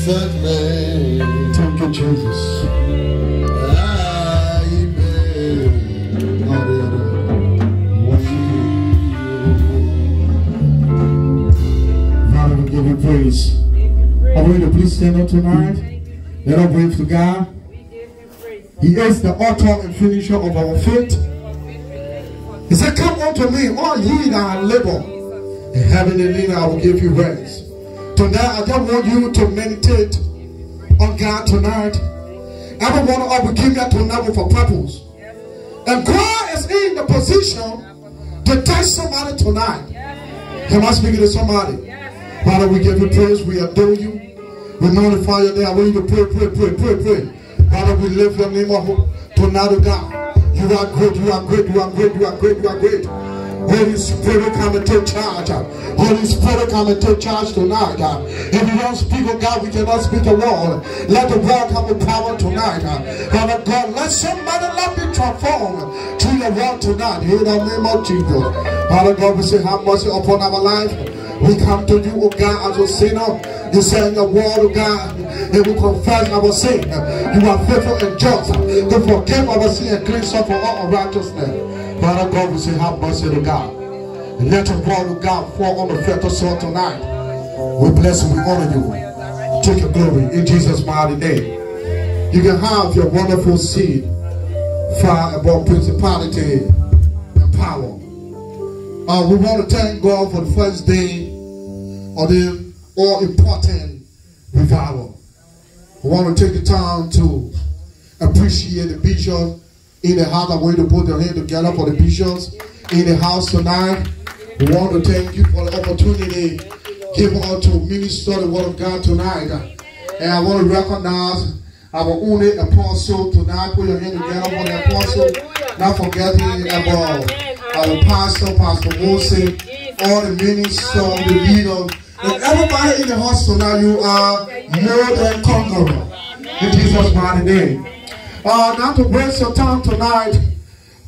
perfect name. Thank you, Jesus. Father, we give you praise. Are we to please stand up tonight? Let us pray to God. He is the author and finisher of our faith. He said, come unto me, all ye that are labor, and heaven and earth, I will give you rest. Tonight, I just want you to meditate on God tonight. Everyone of us came here tonight with a purpose. And God is in the position to touch somebody tonight. Am I speaking to somebody? Father, we give you praise. We adore you. We magnify your name. I want you to pray. Father, we lift your name up tonight, oh God. You are great, you are great, you are great, you are great, you are great. Holy Spirit, come and take charge. Holy Spirit, come and take charge tonight. If you don't speak, oh God, we cannot speak a word. Let the word come with power tonight. Father God, let somebody be transformed through the word tonight. In the name of Jesus. Father God, we say, have mercy upon our life. We come to you, oh God, as a sinner. You say in your word, oh God, and we confess our sin. You are faithful and just to forgive our sin and cleanse us from all unrighteousness. Father God, we say, have mercy, oh God. And let your word, oh God, fall on the fertile soil tonight. We bless you, we honor you. Take your glory in Jesus' mighty name. You can have your wonderful seed far above principality and power. We want to thank God for the first day of the all-important revival. We want to take the time to appreciate the bishops in the house. I want you to put your hand together for the bishops in the house tonight. We want to thank you for the opportunity given us to minister the word of God tonight. And I want to recognize our only apostle tonight. Put your hand together for the apostle. Not forgetting about our pastor, Pastor Moses, all the ministers, the leaders, and everybody in the house tonight. You are more than conqueror. In Jesus' mighty name. Not to waste your time tonight,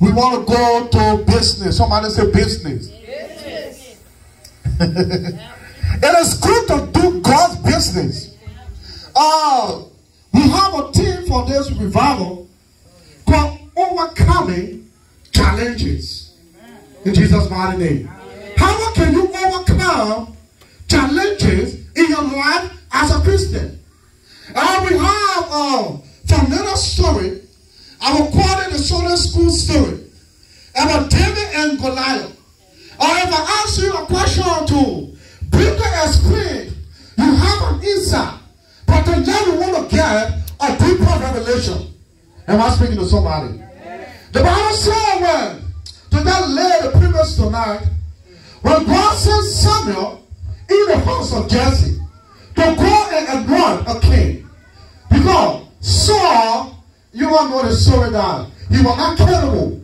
we want to go to business. Somebody say business. It is good to do God's business. We have a theme for this revival called Overcoming Challenges. In Jesus' mighty name. How can you overcome challenges in your life as a Christian? We have a familiar story. I will call it the Sunday school story about David and Goliath. If I ask you a question to bring the explain, you have an insight, but then you want to get a deeper revelation. Am I speaking to somebody? The Bible says when to that lay the previous tonight, when God sent Samuel in the house of Jesse to go and anoint a king, because Saul, you all know the story that he was not capable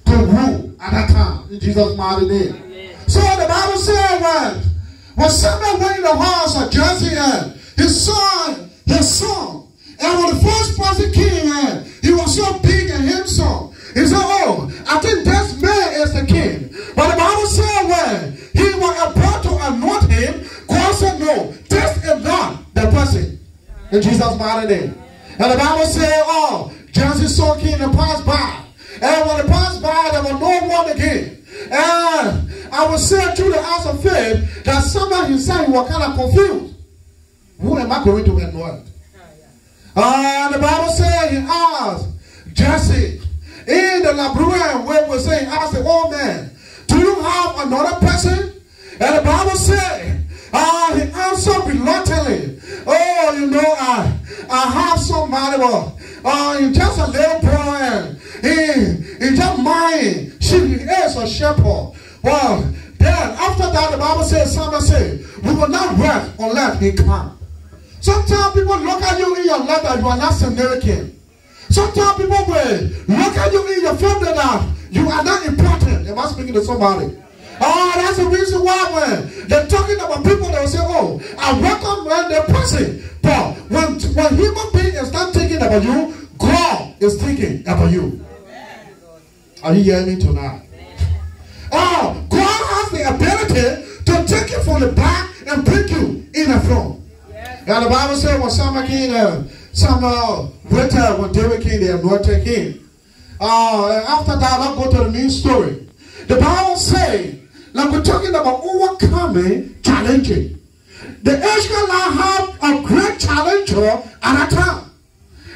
to rule at that time in Jesus' mighty name. So the Bible says when Samuel went in the house of Jesse and his son, and when the first person came in, he was so big and handsome. He said, oh, I think this man is the king. But the Bible said when he was about to anoint him, God said, no, this is not the person. In Jesus' mighty name. And the Bible said, oh, Jesse saw king and passed by. And when they passed by, there was no one again. And I was saying through the house of faith that someone himself was kind of confused. Who am I going to anoint? The Bible said he asked Jesse in the labyrinth where we say, ask the old man, do you have another person? And the Bible said, he answered reluctantly, oh, you know, I have somebody, he's just a little boy, and he just mine. She is a shepherd. Well, then after that, the Bible says, someone said, we will not rest unless he comes. Sometimes people look at you in your life that you are not significant. Sometimes people will look at you in your family that you are not important. Am I speaking to somebody? That's the reason why when they're talking about people, they will say, oh, I recommend the person. But when human beings is not thinking about you, God is thinking about you. Are you hearing me tonight? God has the ability to take you from the back and bring you in the front. And the Bible said when Samuel came, when David came, they anointed him. And after that, I'll go to the main story. The Bible says, like we're talking about overcoming challenges. The Israelites have a great challenger at a time.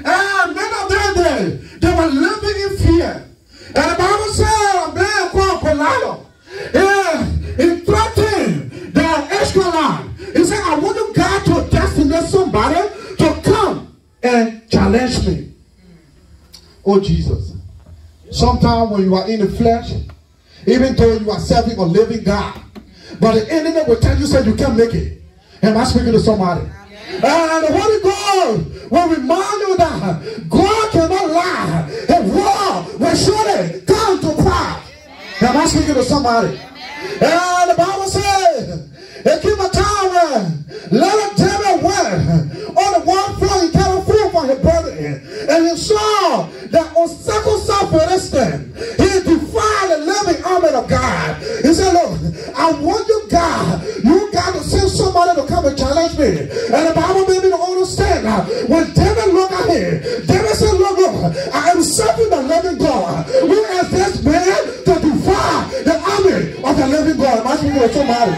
And many of them, they were living in fear. And the Bible said, a man called Goliath, he threatened the Israelites. He said, I want you God to designate somebody to come and challenge me. Oh, Jesus. Sometimes when you are in the flesh, even though you are serving a living God, but the enemy will tell you, say you can't make it. Am I speaking to somebody? And the Holy Ghost will remind you that God cannot lie. His word will surely come to pass. Am I speaking to somebody? And the Bible says, there came a time when little David went on the one floor, he carried food for his brother, and he saw that uncircumcised Philistine, he defied the living army of God. He said, look, I want you got to send somebody to come and challenge me. And the Bible made me to understand that when David looked at him, David said, look, I am serving the living God. Who is this man to defy the army of the living God? Am I speaking to somebody?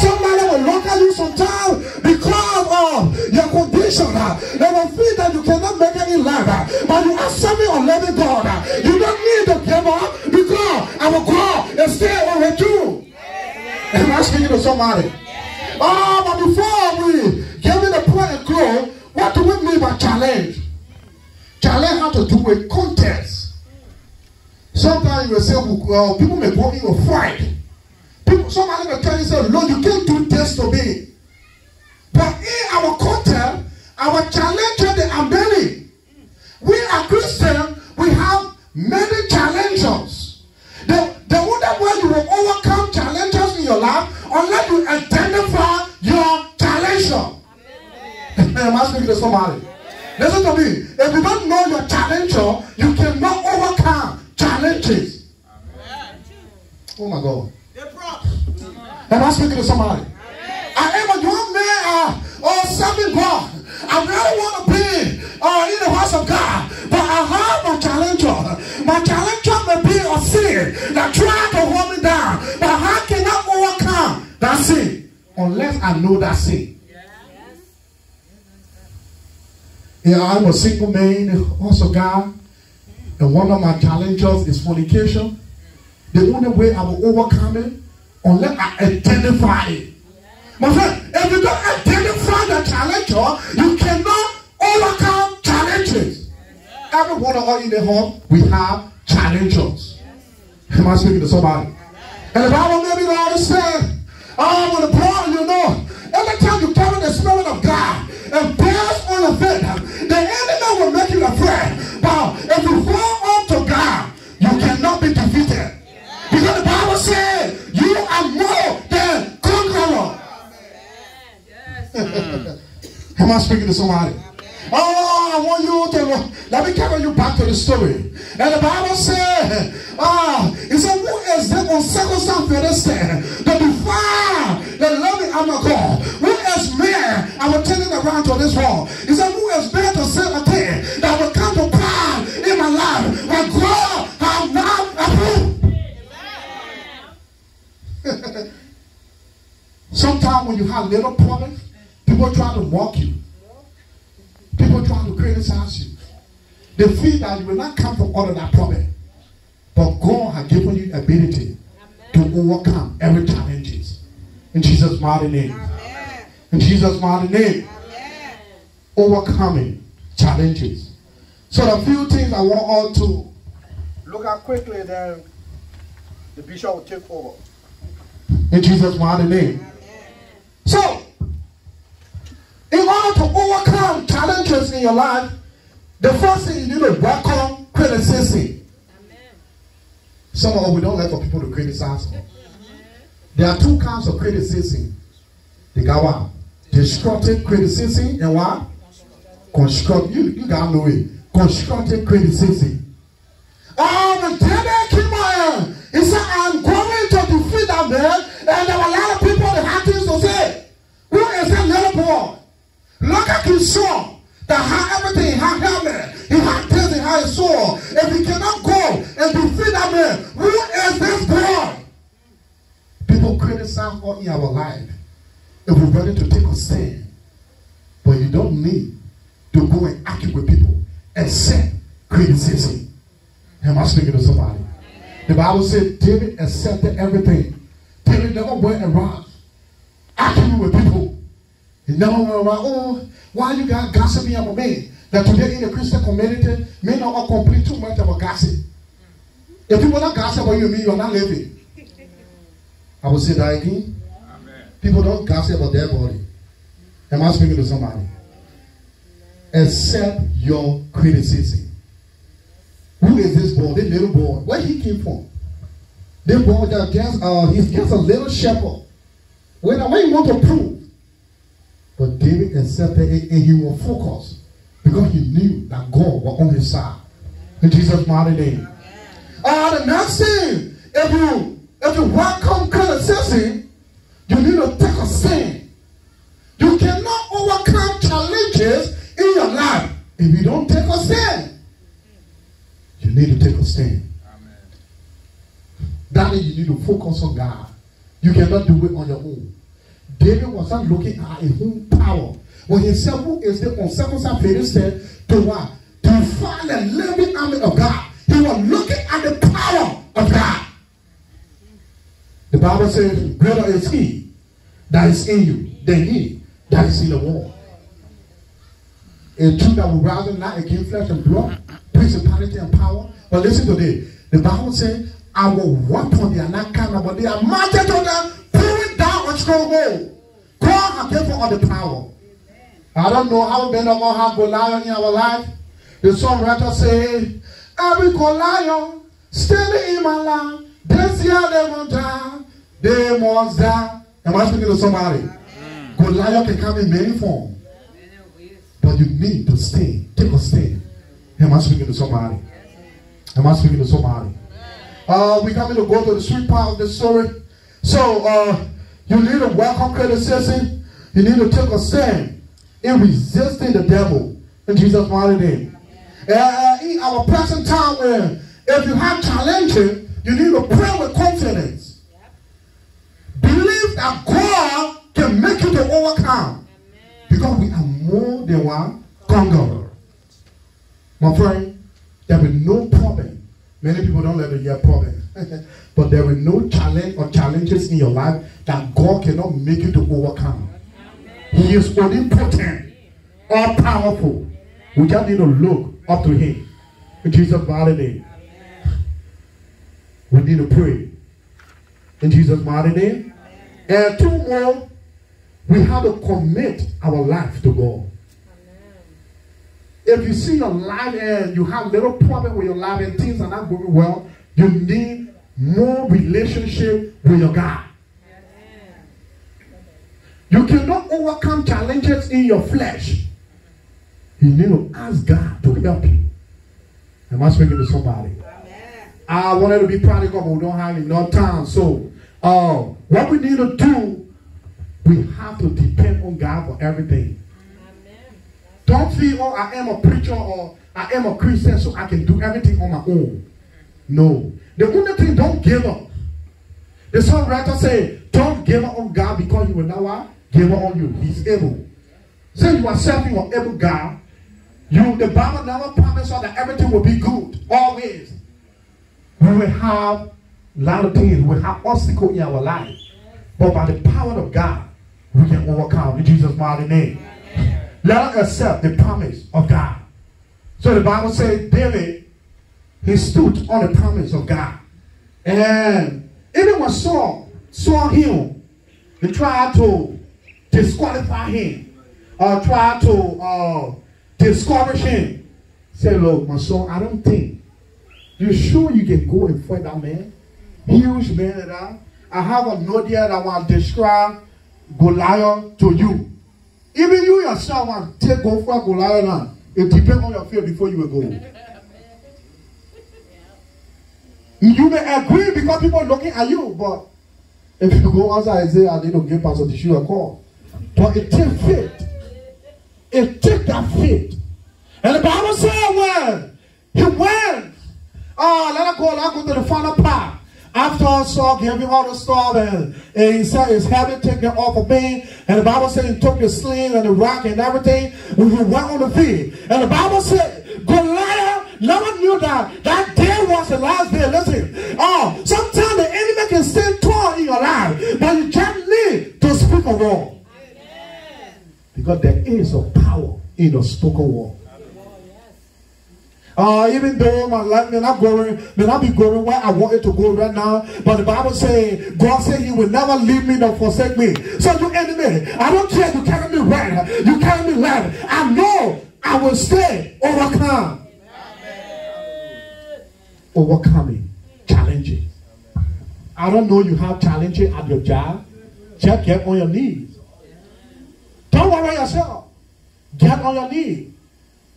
Somebody will look at you sometimes because of your condition. They will feel that you cannot make any life. But you are serving a living God. You don't need to give up because our God is still over you. Am I speaking to somebody? But before we give it a point and close, what do we mean by challenge? Challenge has to do with contest. Sometimes you will say, people may go in a fight. Somebody will tell you, say, Lord, you can't do this to me. But in our context, our challenges, they are many. We are Christians, we have many challenges. The only way you will overcome challenges in your life, unless you identify your challenger. Am I speaking to somebody? Listen to me. If you don't know your challenger, you cannot overcome challenges. Oh my God. Am I speaking to somebody? I am a young man serving God. I really want to be in the house of God. But I have my challenger. My challenger may be a sin that tries to hold me down. But how can I overcome that sin? Unless I know that sin. Yeah, I'm a single man in the house of God. And one of my challenges is fornication. The only way I will overcome it, unless I identify it. My friend, if you don't identify the challenger, you cannot overcome challenges. Every one of us in the home, we have challenges. Am I speaking to somebody? And the Bible made me to understand, when the poor, you know, every time you carry the Spirit of God and bears on your faith, the enemy will make you afraid. But if you hold on to God, you cannot be defeated. Because the Bible says, you are more than conqueror. Am I speaking to somebody? I want you to, let me carry you back to the story. And the Bible said, it said, who is the uncircumcised Philistine to defy the loving arm of God? Who is man? I will turn it around to this wall. He said, who is man to say a thing that will come to pass in my life when God has not approved? Sometimes when you have little problems, people try to mock you. People try to criticize you. They feel that you will not come from out of that problem. But God has given you ability to overcome every challenge. In Jesus' mighty name. In Jesus' mighty name. Overcoming challenges. So the few things I want all to look at quickly, then the bishop will take over. In Jesus' mighty name. So, in order to overcome challenges in your life, the first thing you need to welcome criticism. Some of us, we don't like for people to criticize us. There are two kinds of criticism. They got what? Destructive criticism and what? Constructive. You got to know it. Constructive criticism. When David came on, he said, I'm going to defeat that man. And there were a lot of people that had things to say. Who is that little boy? Look at his son that had everything, he had helmet, he had this, he had a sword. If he cannot go and defeat that man, who is this boy? People criticize all in our life if we're ready to take a stand. But you don't need to go and argue with people except criticism. Am I speaking to somebody? The Bible said David accepted everything. David never went around arguing with people. He never went around, oh, why you got gossiping about me? That today in the Christian community, may not complete too much about gossip. If people don't gossip about you, mean you're not living. I will say that again. Amen. People don't gossip about their body. Am I speaking to somebody? Accept your criticism. Who is this boy? This little boy. Where he came from? This boy that he's just a little shepherd. What you want to prove? But David accepted it and he was focused because he knew that God was on his side. In Jesus' mighty name. The next thing, if you welcome criticism, you need to take a stand. You cannot overcome challenges in your life if you don't take a stand. You need to take a stand. Amen. That means you need to focus on God. You cannot do it on your own. David was not looking at his own power. When he said, who is the uncircumcised Philistine to what? To find the living army of God. He was looking at the power of God. The Bible says, greater is he that is in you than he that is in the world. A truth that will rise not against flesh and blood, principality and power. But listen to this. The Bible says, our weapons, they are not carnal, but they are mighty to them, pulling down a stronghold. God has given all the power. I don't know how many of us have Goliath in our life. The songwriter says, every Goliath standing in my life, this year they won't die, they must die. Am I speaking to somebody? Goliath can come in many forms. But you need to stay. Take a stand. Am I speaking to somebody? Am I speaking to somebody? We're coming to go to the sweet part of the story. So, you need to welcome criticism. You need to take a stand in resisting the devil. In Jesus' mighty name. In our present time, where if you have challenges, you need to pray with confidence. Believe that God can make you to overcome. Because we are more than one conqueror. My friend, there will be no problem. Many people don't let it hear problem. But there will be no challenge or challenges in your life that God cannot make you to overcome. He is omnipotent, all powerful. We just need to look up to him. In Jesus' mighty name. We need to pray. In Jesus' mighty name. And two more. We have to commit our life to God. If you see your life and you have little problem with your life and things are not going well, you need more relationship with your God. You cannot overcome challenges in your flesh. You need to ask God to help you. Am I speaking to somebody? I wanted to be practical, but we don't have enough time. So, what we need to do, we have to depend on God for everything. Amen. Don't feel, oh, I am a preacher or I am a Christian so I can do everything on my own. No. The only thing, don't give up. The songwriter said, don't give up on God because he will never give up on you. He's able. Since you are serving an able God, the Bible never promised us that everything will be good. Always. We will have a lot of things. We will have obstacles in our life. But by the power of God, we can overcome in Jesus' mighty name. Let us accept the promise of God. So the Bible says David, he stood on the promise of God. And even when Saul saw him, he tried to disqualify him. Tried to discourage him. Say, look, my son, I don't think. You sure you can go and fight that man? Huge man that I have an idea that I want to describe Goliath to you. Even you yourself want to take go for Goliath now. It depends on your fear before you will go. You may agree because people are looking at you, but if you go outside and say, I need to give Pastor Tishu a call. But it takes faith it took that faith. And the Bible said when he went, let go to the final part. After Saul gave him all the stuff, and he said his habit taken off of me. And the Bible said he took the sling and the rock and everything when he went on the field. And the Bible said Goliath never knew that day was the last day. Listen, sometimes the enemy can still talk in your life, but you just need to speak a word. Because there is a power in the spoken word. Even though my life may not be going where I want it to go right now, but the Bible says, God said he will never leave me nor forsake me. So you enemy, I don't care you carry me right, you carry me left. I know I will stay overcome. Overcoming challenges. I don't know you have challenges at your job. Just get on your knees. Don't worry yourself. Get on your knees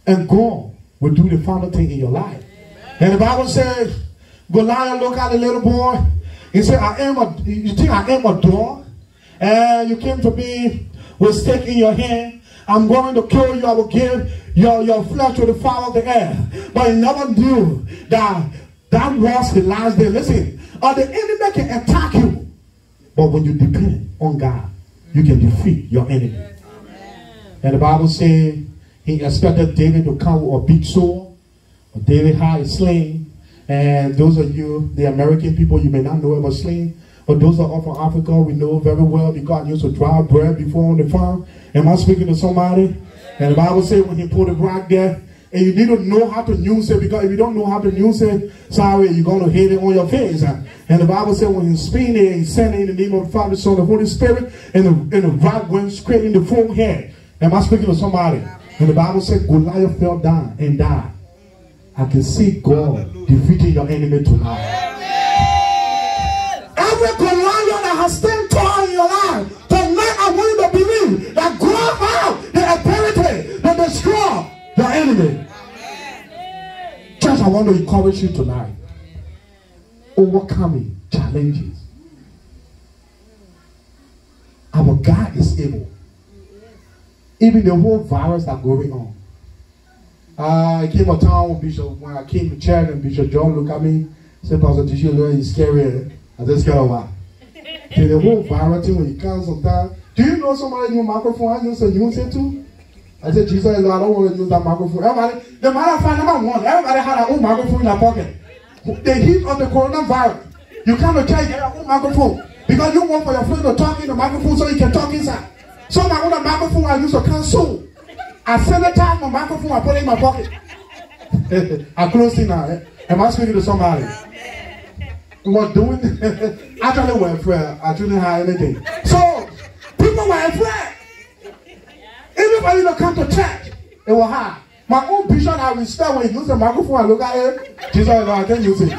and go. Will do the final thing in your life. And the Bible says, Goliath looked at the little boy. He said, you think I am a dog? And you came to me with a stick in your hand. I'm going to kill you. I will give your flesh to the fowl of the air. But he never knew that was the last day. Listen, the enemy can attack you. But when you depend on God, you can defeat your enemy. And the Bible says, he expected David to come with a big sword. But David had a sling. And those of you, the American people, you may not know about sling. But those that are from Africa, we know very well because I used to dry bread before on the farm. Am I speaking to somebody? And the Bible says when he put the rock there, and you need to know how to use it, because if you don't know how to use it, sorry, you're going to hit it on your face. And the Bible said when he spin it, he sent it in the name of the Father, Son, and the Holy Spirit, and the rock went straight in the forehead. Am I speaking to somebody? And the Bible said Goliath fell down and died. I can see God defeating your enemy tonight. Every Goliath that has stand tall in your life, tonight I want you to believe that God has the ability to destroy your enemy. Church, I want to encourage you tonight. Overcoming challenges. Our God is able. Even the whole virus that's going on. I came to town with Bishop, when I came to church, and Bishop John looked at me, said, Pastor Tisha, he's scary. I just got over. The whole virus thing, when you come sometimes, do you know somebody new microphone? I use it too. I said, Jesus, I don't want to use that microphone. Everybody, the matter of fact, number one, everybody had their own microphone in their pocket. The heat of the coronavirus. You come to church, get your own microphone. Because you want for your friend to talk in the microphone so you can talk inside. So my own microphone I use to cancel. I sanitize my microphone, I put it in my pocket. I close it now. Am I speaking to somebody? What doing? Actually, we're afraid. I didn't have anything. So people were afraid. Everybody that come to church, it was hard. My own bishop, I will start when he use the microphone. I look at it. Jesus, I can't use it.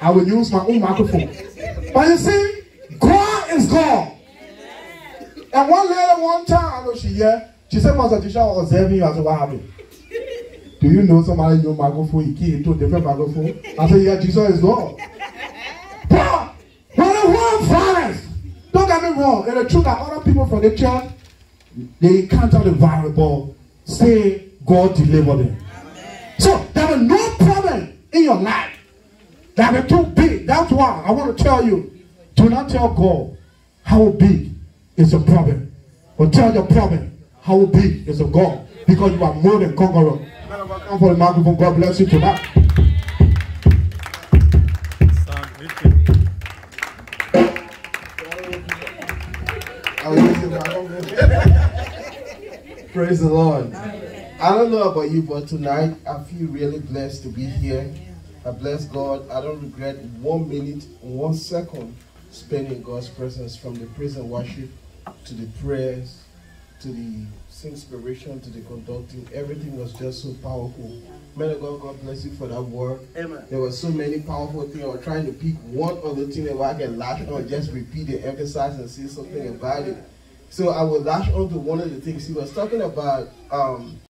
I will use my own microphone. But you see, God is God. And one lady, one time, I know she said, Pastor Tisha, I was observing you. I said, what happened? Do you know somebody use microphone? He came into a different microphone. I said, yeah, Jesus is God. But when the whole virus, don't get me wrong, and the truth that other people from the church, they encounter the virus, but say God delivered them. Amen. So there is no problem in your life that is too big. That's why I want to tell you, do not tell God how big is the problem, but tell your problem how big is the God, because you are more than conqueror. Come for the microphone. God bless you tonight. Praise the Lord. I don't know about you, but tonight I feel really blessed to be here. I bless God. I don't regret 1 minute, 1 second spent in God's presence, from the praise and worship to the prayers to the inspiration to the conducting. Everything was just so powerful. Man of God, God bless you for that word. Amen. There were so many powerful things. I was trying to pick one other thing that I can latch on, just repeat it, emphasize, and say something about it. So I will latch on to one of the things he was talking about.